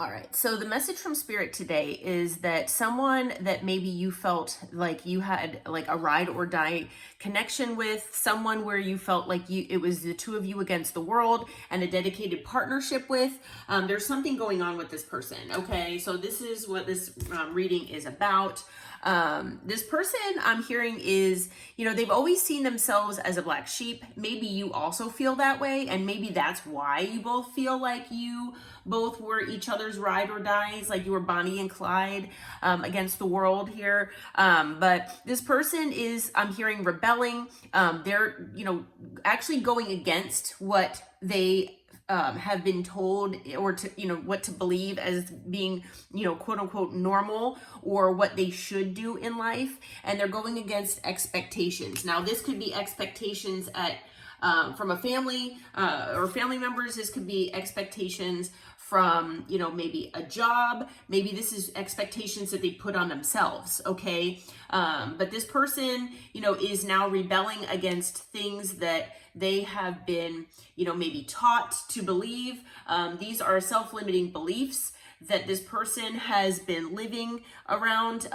All right. So the message from Spirit today is that someone that maybe you felt like you had like a ride or die connection with, someone where you felt like it was the two of you against the world and a dedicated partnership with. There's something going on with this person. Okay. So this is what this reading is about. This person I'm hearing is, they've always seen themselves as a black sheep. Maybe you also feel that way. And maybe that's why you both feel like you both were each other's ride or dies, like you were Bonnie and Clyde against the world here. But this person is, I'm hearing, rebelling. They're, actually going against what they have been told, or to, what to believe as being, quote unquote normal, or what they should do in life. And they're going against expectations. Now, this could be expectations from a family or family members. This could be expectations from, maybe a job. Maybe this is expectations that they put on themselves. Okay. But this person, is now rebelling against things that they have been, maybe taught to believe. These are self-limiting beliefs that this person has been living around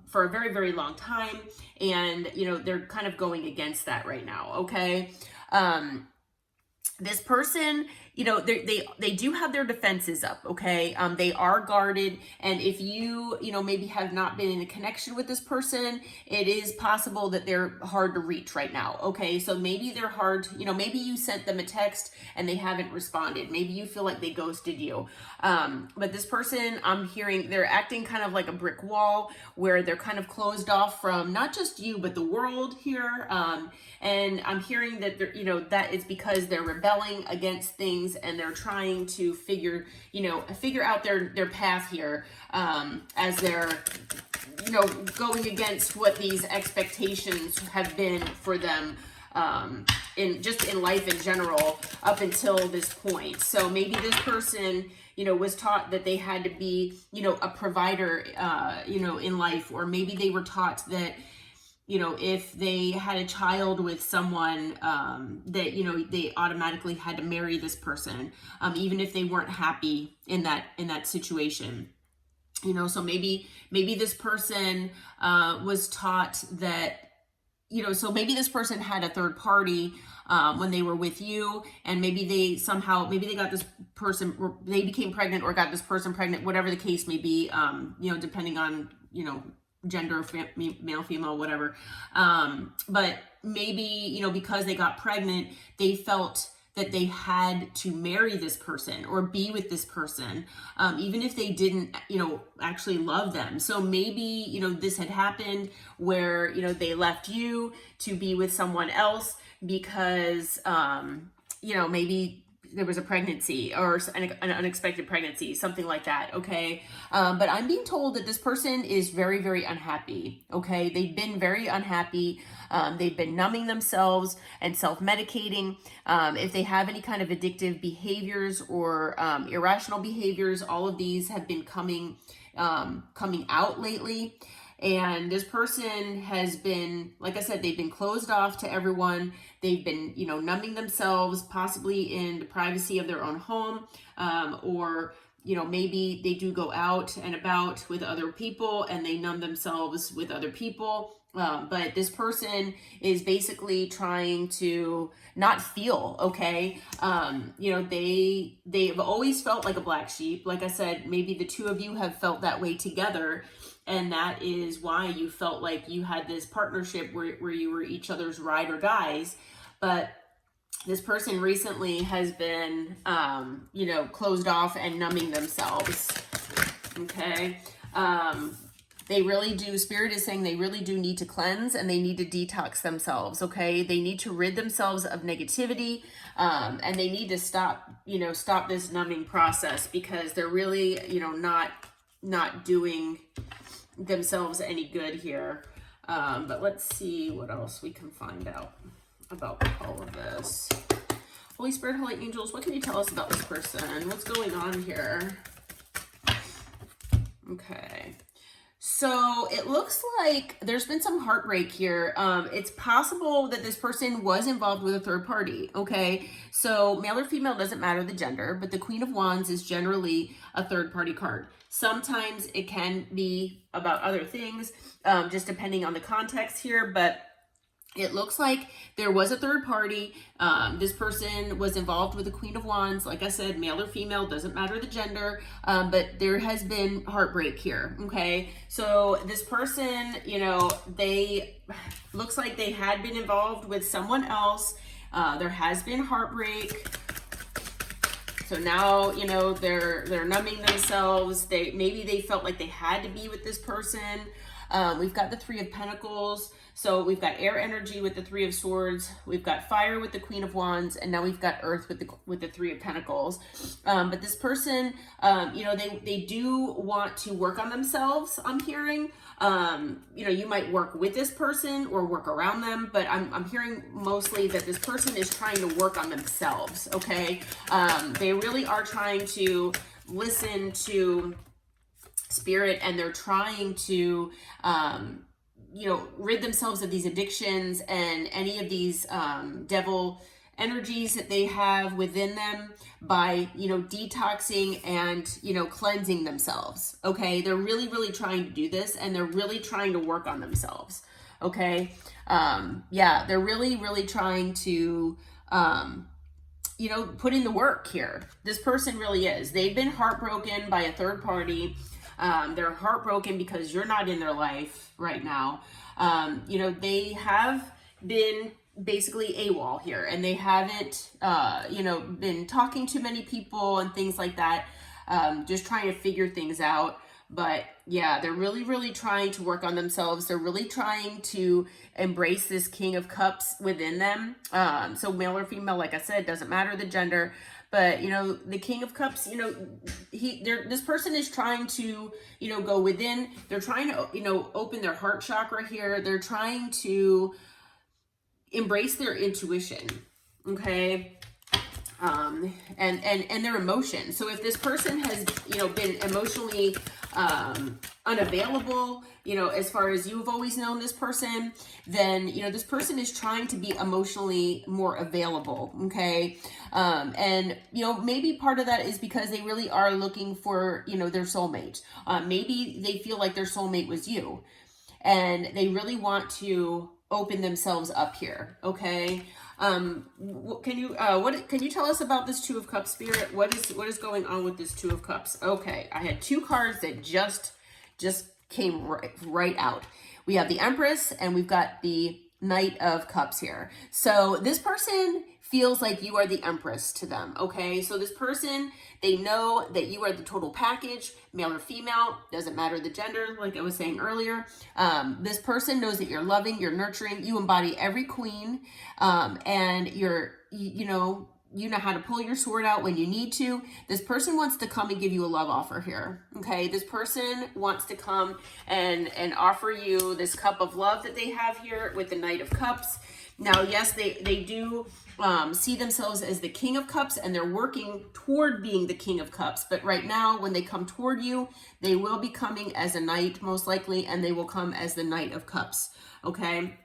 for a very, very long time. And, they're kind of going against that right now. Okay. This person, they do have their defenses up, okay? They are guarded, and if you, maybe have not been in a connection with this person, it is possible that they're hard to reach right now, okay? So maybe they're hard, maybe you sent them a text and they haven't responded. Maybe you feel like they ghosted you. But this person, I'm hearing, they're acting kind of like a brick wall where they're kind of closed off from not just you, but the world here. And I'm hearing that they're, that is because they're rebelling against things and they're trying to figure out their path here, as they're, going against what these expectations have been for them, in life in general up until this point. So maybe this person, was taught that they had to be, a provider, in life, or maybe they were taught that, if they had a child with someone, that, they automatically had to marry this person, even if they weren't happy in that situation. So maybe this person, was taught that, so maybe this person had a third party, when they were with you, and maybe they got this person, or they became pregnant or got this person pregnant, whatever the case may be, depending on, gender, male, female, whatever. But maybe, because they got pregnant, they felt that they had to marry this person or be with this person, even if they didn't, actually love them. So maybe, this had happened where, they left you to be with someone else because, maybe there was a pregnancy or an unexpected pregnancy, something like that. Okay. But I'm being told that this person is very, very unhappy. Okay. They've been very unhappy. They've been numbing themselves and self-medicating. If they have any kind of addictive behaviors or irrational behaviors, all of these have been coming out lately. And this person has been, like I said, they've been closed off to everyone. They've been, numbing themselves, possibly in the privacy of their own home, or, maybe they do go out and about with other people and they numb themselves with other people. But this person is basically trying to not feel, okay? They've always felt like a black sheep. Like I said, maybe the two of you have felt that way together. And that is why you felt like you had this partnership where you were each other's ride or dies. But this person recently has been, closed off and numbing themselves. Okay. They really do. Spirit is saying they really do need to cleanse and they need to detox themselves. Okay. They need to rid themselves of negativity. And they need to stop this numbing process, because they're really, not doing themselves any good here. But let's see what else we can find out about all of this. Holy Spirit, Holy Angels, what can you tell us about this person? What's going on here? Okay. So it looks like there's been some heartbreak here. It's possible that this person was involved with a third party. Okay, so male or female doesn't matter the gender, but the Queen of Wands is generally a third party card. Sometimes it can be about other things, just depending on the context here, but it looks like there was a third party. This person was involved with the Queen of Wands. Like I said, male or female, doesn't matter the gender, but there has been heartbreak here, okay? So this person, you know, looks like they had been involved with someone else. There has been heartbreak. So now, you know, they're numbing themselves. Maybe they felt like they had to be with this person. We've got the Three of Pentacles. So we've got air energy with the Three of Swords. We've got fire with the Queen of Wands, and now we've got earth with the Three of Pentacles. But this person, you know, they do want to work on themselves. I'm hearing. You know, you might work with this person or work around them, but I'm hearing mostly that this person is trying to work on themselves. Okay, they really are trying to listen to spirit, and they're trying to you know, rid themselves of these addictions and any of these devil energies that they have within them by, you know, detoxing and, you know, cleansing themselves. Okay, they're really trying to do this, and they're really trying to work on themselves. Okay, yeah, they're really trying to you know, put in the work here. This person really is. They've been heartbroken by a third party. They're heartbroken because you're not in their life right now. You know, they have been basically AWOL here, and they haven't, you know, been talking to many people and things like that, just trying to figure things out. But yeah, they're really trying to work on themselves. They're really trying to embrace this King of Cups within them. So male or female, like I said, doesn't matter the gender. But, you know, the King of Cups, you know, this person is trying to, you know, go within. They're trying to, you know, open their heart chakra here. They're trying to embrace their intuition, okay? And their emotion. So if this person has, you know, been emotionally unavailable, you know, as far as you've always known this person, then, you know, this person is trying to be emotionally more available, okay? And, you know, maybe part of that is because they really are looking for, you know, their soulmate. Maybe they feel like their soulmate was you, and they really want to open themselves up here, okay? Can you tell us about this Two of Cups, Spirit? What is going on with this Two of Cups? Okay, I had two cards that just came right out. We have the Empress, and we've got the Knight of Cups here. So this person feels like you are the Empress to them, okay? So this person, they know that you are the total package, male or female, doesn't matter the gender, like I was saying earlier. This person knows that you're loving, you're nurturing, you embody every queen, and you know how to pull your sword out when you need to. This person wants to come and give you a love offer here, okay? This person wants to come and offer you this cup of love that they have here with the Knight of Cups. Now, yes, they do see themselves as the King of Cups, and they're working toward being the King of Cups. But right now, when they come toward you, they will be coming as a knight, most likely, and they will come as the Knight of Cups, okay?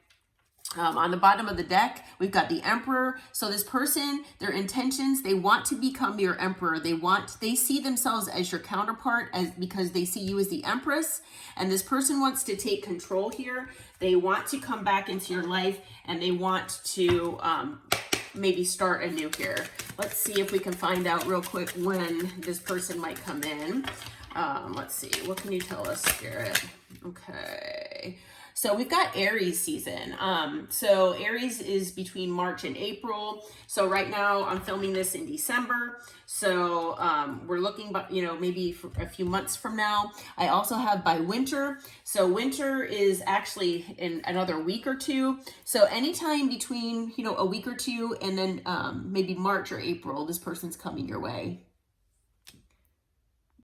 On the bottom of the deck, we've got the Emperor. So this person, their intentions, they want to become your Emperor. They see themselves as your counterpart because they see you as the Empress. And this person wants to take control here. They want to come back into your life, and they want to maybe start anew here. Let's see if we can find out real quick when this person might come in. Let's see. What can you tell us, Spirit? Okay. So we've got Aries season. So Aries is between March and April. So right now I'm filming this in December. So we're looking, you know, maybe for a few months from now. I also have by winter. So winter is actually in another week or two. So anytime between, you know, a week or two and then maybe March or April, this person's coming your way.